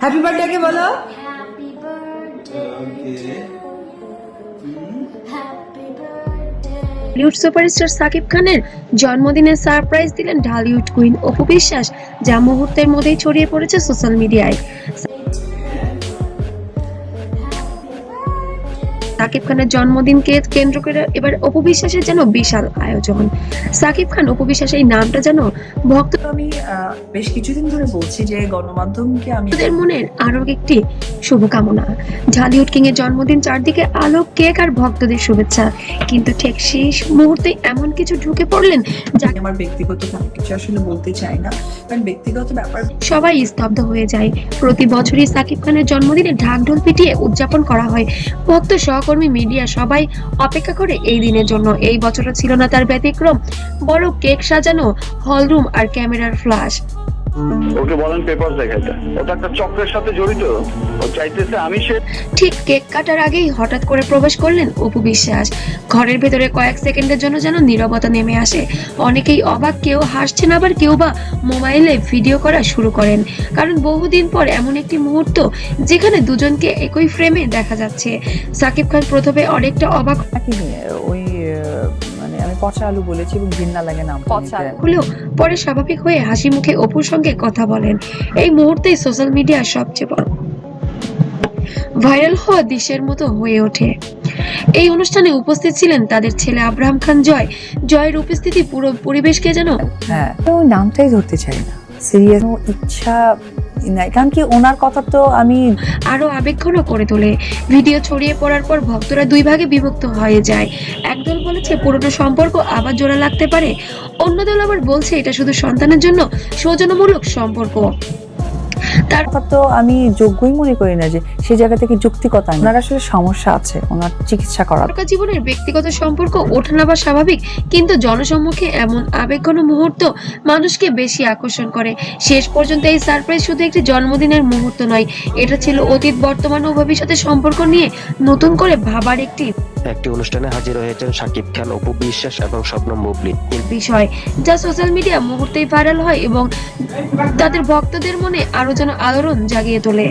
Happy birthday কে বলো। Happy birthday to you. Happy birthday. Bollywood superstar Shakib খানের জন্মদিনে সারপ্রাইজ দিলেন ঢালিউড কুইন অপু বিশ্বাস, যা মুহূর্তের মধ্যেই ছড়িয়ে পড়েছে সোশ্যাল মিডিয়ায়। সাকিব খানের জন্মদিনকে কেন্দ্র করে এবার অপু বিশ্বাসের যেন বিশাল আয়োজন। সাকিব খান অপু বিশ্বাস এই নামটা যেন ভক্তদের আমি বেশ কিছুদিন ধরে বলছি যে গণমাধ্যমকে আমি মনের আরো একটি শুভকামনা। ঢালিউড কিং এর জন্মদিন, চারদিকে আলো, কেক আর ভক্তদের শুভেচ্ছা, কিন্তু ঠিক শেষ মুহূর্তে এমন কিছু ঢুকে পড়লেন যা আমার ব্যক্তিগত কোনো কিছু আসলে বলতে চাই না, কারণ ব্যক্তিগত ব্যাপার সবাই স্তব্ধ হয়ে যায়। প্রতি বছরই সাকিব খানের জন্মদিনে ঢাকঢোল পিটিয়ে উদযাপন করা হয়। ভক্ত, সহকর্মী, মিডিয়া সবাই অপেক্ষা করে এই দিনের জন্য। এই বছরও ছিল না তার ব্যতিক্রম। বড় কেক সাজানো, হলরুম আর ক্যামেরার ফ্ল্যাশ। ওকে বলেন পেপার দেখাইতে, ওটা একটা চক্রের সাথে জড়িত। ও চাইতেছে আমি সে ঠিক কেক কাটার আগেই হঠাৎ করে প্রবেশ করলেন অপু বিশ্বাস। ঘরের ভেতরে কয়েক সেকেন্ডের জন্য যেন নীরবতা নেমে আসে। অনেকেই অবাক, কেউ হাসছেন, আবার কেউ বা মোবাইলে ভিডিও করা শুরু করেন। কারণ বহুদিন পর এমন একটি মুহূর্ত যেখানে দুজনকে একই ফ্রেমে দেখা যাচ্ছে। সাকিব খান প্রথমে অনেকটা অবাক নাকি ওই মানে আমি পচা আলু বলেছি এবং ঘৃণা লাগে নাম হলেও পরে স্বাভাবিক হয়ে হাসি মুখে অপুর সঙ্গে কথা বলেন। এই মুহূর্তেই সোশ্যাল মিডিয়ার সবচেয়ে বড় ভাইরাল হওয়া দৃশ্যের মতো হয়ে ওঠে। এই অনুষ্ঠানে উপস্থিত ছিলেন তাদের ছেলে আব্রাহাম খান জয়। জয়ের উপস্থিতি পুরো পরিবেশকে যেন হ্যাঁ, তো নামটাই ধরতে চাই না, সিরিয়াস ইচ্ছা নাই, কারণ কি ওনার কথা তো আমি আরো আবেগঘন করে তোলে। ভিডিও ছড়িয়ে পড়ার পর ভক্তরা দুই ভাগে বিভক্ত হয়ে যায়। একদল বলেছে পুরনো সম্পর্ক আবার জোড়া লাগতে পারে, অন্য দল আবার বলছে এটা শুধু সন্তানের জন্য সৌজন্যমূলক সম্পর্ক। তার কথা তো আমি যোগ্যই মনে করি না যে সেই জায়গা থেকে যৌক্তিকতা। ওনার আসলে সমস্যা আছে, ওনার চিকিৎসা করা। তারকা জীবনের ব্যক্তিগত সম্পর্ক ওঠানামা স্বাভাবিক, কিন্তু জনসম্মুখে এমন আবেগঘন মুহূর্ত মানুষকে বেশি আকর্ষণ করে। শেষ পর্যন্ত এই সারপ্রাইজ শুধু একটি জন্মদিনের মুহূর্ত নয়, এটা ছিল অতীত, বর্তমান ও ভবিষ্যতের সম্পর্ক নিয়ে নতুন করে ভাবার একটি অনুষ্ঠানে হাজির হয়েছেন সাকিব খান, অপু বিশ্বাস এবং শবনম বুবলি। বিষয় যা সোশ্যাল মিডিয়া মুহূর্তেই ভাইরাল হয় এবং তাদের ভক্তদের মনে আরো যেন আলোড়ন জাগিয়ে তোলে।